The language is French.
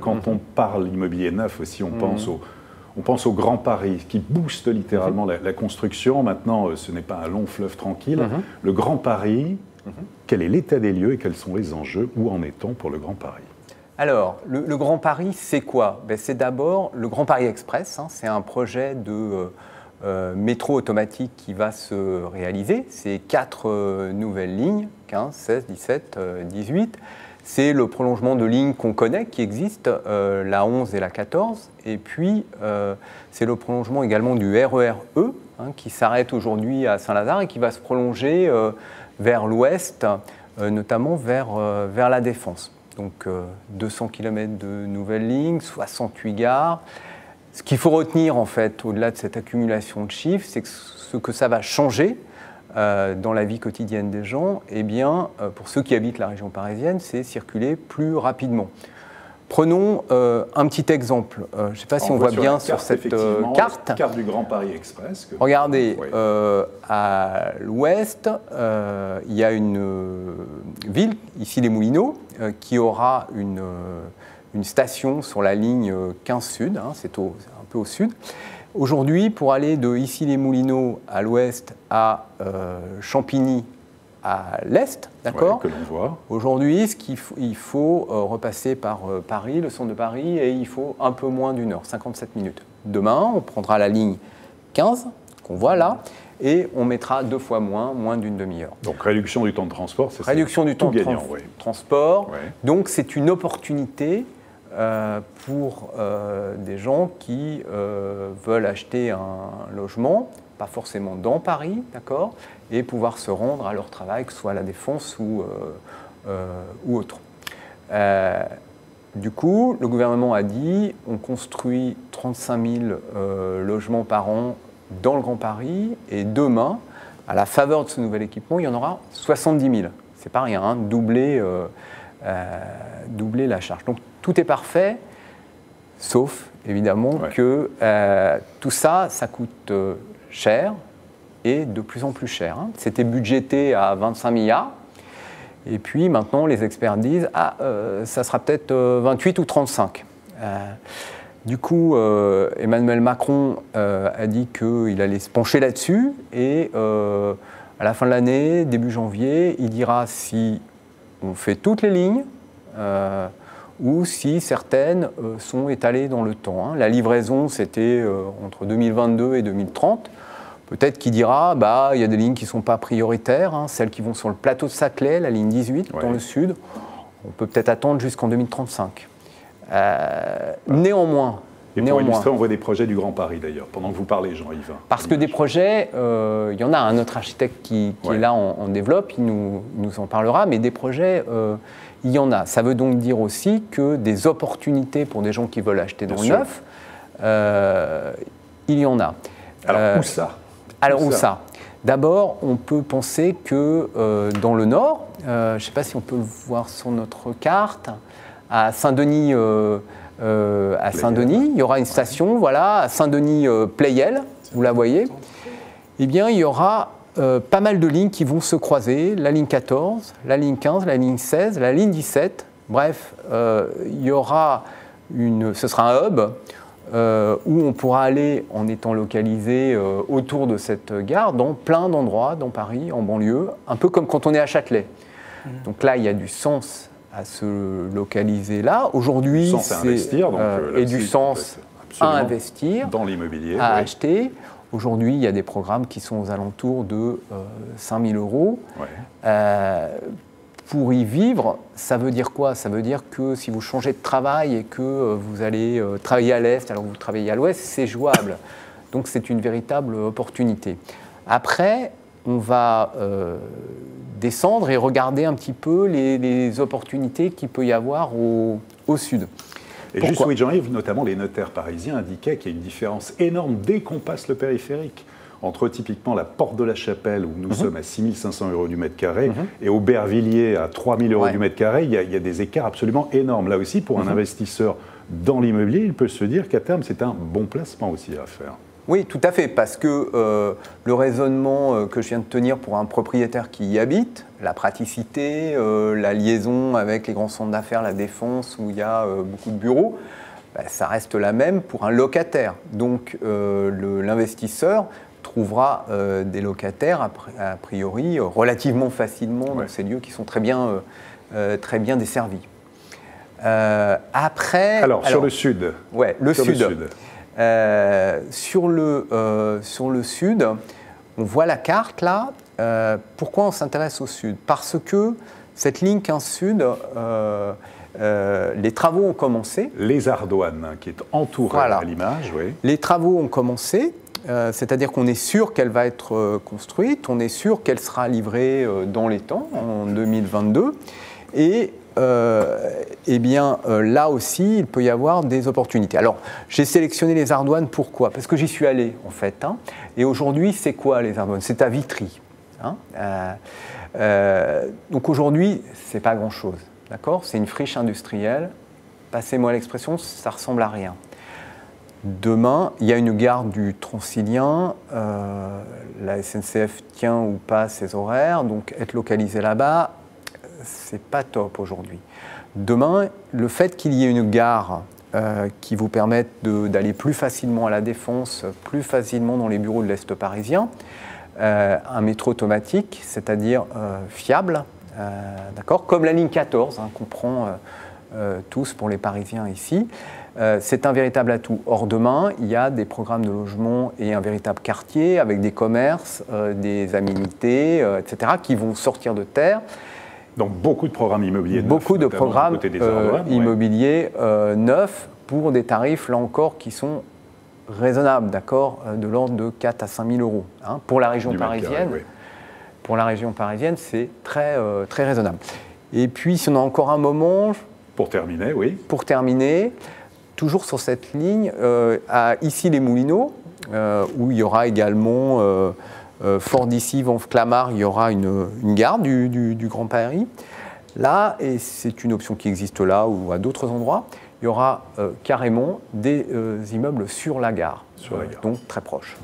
Quand on parle immobilier neuf aussi, on pense au Grand Paris, qui booste littéralement la construction. Maintenant, ce n'est pas un long fleuve tranquille. Le Grand Paris, quel est l'état des lieux et quels sont les enjeux? Où en est-on pour le Grand Paris? Alors, le Grand Paris, c'est quoi? C'est d'abord le Grand Paris Express. C'est un projet de métro automatique qui va se réaliser. C'est 4 nouvelles lignes, 15, 16, 17, 18. C'est le prolongement de lignes qu'on connaît, qui existent, la 11 et la 14. Et puis, c'est le prolongement également du RER E, qui s'arrête aujourd'hui à Saint-Lazare et qui va se prolonger vers l'ouest, notamment vers la Défense. Donc, 200 km de nouvelles lignes, 68 gares. Ce qu'il faut retenir, en fait, au-delà de cette accumulation de chiffres, c'est que ce que ça va changer dans la vie quotidienne des gens, eh bien, pour ceux qui habitent la région parisienne, c'est circuler plus rapidement. Prenons un petit exemple. Je ne sais pas si on voit bien sur cette carte. Carte du Grand Paris Express. Regardez, à l'ouest, il y a une ville, ici les Moulineaux, qui aura une station sur la ligne 15 Sud, c'est un peu au sud. Aujourd'hui, pour aller de Issy-les-Moulineaux à l'ouest à Champigny à l'est, d'accord, que l'on voit. Aujourd'hui, il faut repasser par Paris, le centre de Paris, et il faut un peu moins d'1 heure, 57 minutes. Demain, on prendra la ligne 15, qu'on voit là, et on mettra 2 fois moins d'une demi-heure. Donc réduction du temps de transport, c'est ça. Réduction du temps de transport. Ouais. Donc c'est une opportunité pour des gens qui veulent acheter un logement, pas forcément dans Paris, d'accord, et pouvoir se rendre à leur travail, que ce soit à la Défense ou autre. Du coup, le gouvernement a dit on construit 35 000 logements par an dans le Grand Paris, et demain, à la faveur de ce nouvel équipement, il y en aura 70 000. C'est pas rien, doubler la charge. Donc tout est parfait, sauf évidemment que tout ça, ça coûte cher et de plus en plus cher. C'était budgété à 25 milliards. Et puis maintenant, les experts disent ça sera peut-être 28 ou 35. Du coup, Emmanuel Macron a dit qu'il allait se pencher là-dessus et à la fin de l'année, début janvier, il dira si on fait toutes les lignes ou si certaines sont étalées dans le temps. La livraison, c'était entre 2022 et 2030. Peut-être qu'il dira il y a des lignes qui ne sont pas prioritaires, celles qui vont sur le plateau de Saclay, la ligne 18, dans le sud. On peut peut-être attendre jusqu'en 2035. Néanmoins... Et pour illustrer, on voit des projets du Grand Paris d'ailleurs, pendant que vous parlez, Jean-Yves. Parce que des projets, il y en a un autre architecte qui est là, en développe, il nous en parlera, mais des projets, il y en a. Ça veut donc dire aussi que des opportunités pour des gens qui veulent acheter dans le neuf, il y en a. Alors où ça? Où ça? D'abord, on peut penser que dans le nord, je ne sais pas si on peut le voir sur notre carte, à Saint-Denis, il y aura une station, voilà, à Saint-Denis-Pleyel, vous la voyez. Eh bien, il y aura pas mal de lignes qui vont se croiser, la ligne 14, la ligne 15, la ligne 16, la ligne 17. Bref, il y aura ce sera un hub où on pourra aller en étant localisé autour de cette gare dans plein d'endroits dans Paris, en banlieue, un peu comme quand on est à Châtelet. Donc là, il y a du sens à se localiser là. Aujourd'hui, c'est du sens à investir, dans l'immobilier, à acheter. Aujourd'hui, il y a des programmes qui sont aux alentours de 5 000 €. Pour y vivre, ça veut dire quoi? Ça veut dire que si vous changez de travail et que vous allez travailler à l'Est alors que vous travaillez à l'Ouest, c'est jouable. Donc c'est une véritable opportunité. Après, on va descendre et regarder un petit peu les opportunités qu'il peut y avoir au sud. Et juste, oui, Jean-Yves, notamment les notaires parisiens indiquaient qu'il y a une différence énorme dès qu'on passe le périphérique entre typiquement la Porte de la Chapelle, où nous sommes à 6 500 € du mètre carré, et Aubervilliers à 3 000 € du mètre carré, il y a des écarts absolument énormes. Là aussi, pour un investisseur dans l'immobilier, il peut se dire qu'à terme, c'est un bon placement aussi à faire. Oui, tout à fait, parce que le raisonnement que je viens de tenir pour un propriétaire qui y habite, la praticité, la liaison avec les grands centres d'affaires, la Défense, où il y a beaucoup de bureaux, ça reste la même pour un locataire. Donc l'investisseur trouvera des locataires, a priori, relativement facilement dans ces lieux qui sont très bien desservis. Alors, sur le sud. Ouais, le sud. Sur le sud, on voit la carte là. Pourquoi on s'intéresse au sud? Parce que cette ligne 15 sud, les travaux ont commencé. Les Ardoines, qui est entourée à l'image, oui. Les travaux ont commencé, c'est-à-dire qu'on est sûr qu'elle va être construite, on est sûr qu'elle sera livrée dans les temps, en 2022. Et là aussi, il peut y avoir des opportunités. Alors, j'ai sélectionné les Ardoines, pourquoi? Parce que j'y suis allé, en fait. Et aujourd'hui, c'est quoi les Ardoines? C'est à Vitry. Donc aujourd'hui, c'est pas grand-chose. D'accord? C'est une friche industrielle. Passez-moi l'expression, ça ressemble à rien. Demain, il y a une gare du Transilien. La SNCF tient ou pas ses horaires. Donc, être localisé là-bas, c'est pas top aujourd'hui. Demain, le fait qu'il y ait une gare qui vous permette d'aller plus facilement à la Défense, plus facilement dans les bureaux de l'Est parisien, un métro automatique, c'est-à-dire fiable, d'accord, comme la ligne 14 qu'on prend tous pour les Parisiens ici, c'est un véritable atout. Or, demain, il y a des programmes de logement et un véritable quartier avec des commerces, des aménités, etc., qui vont sortir de terre. Donc beaucoup de programmes immobiliers neufs. Beaucoup de programmes immobiliers neufs pour des tarifs, là encore, qui sont raisonnables, d'accord, de l'ordre de 4 à 5 000 euros. Pour la région parisienne, pour la région parisienne, c'est très raisonnable. Et puis, si on a encore un moment... Pour terminer, oui. Pour terminer, toujours sur cette ligne, à Issy-les-Moulineaux, où il y aura également... Fort d'Issy, Vanves-Clamart, il y aura une gare du Grand Paris. Là, et c'est une option qui existe là ou à d'autres endroits, il y aura carrément des immeubles sur la gare, donc très proches.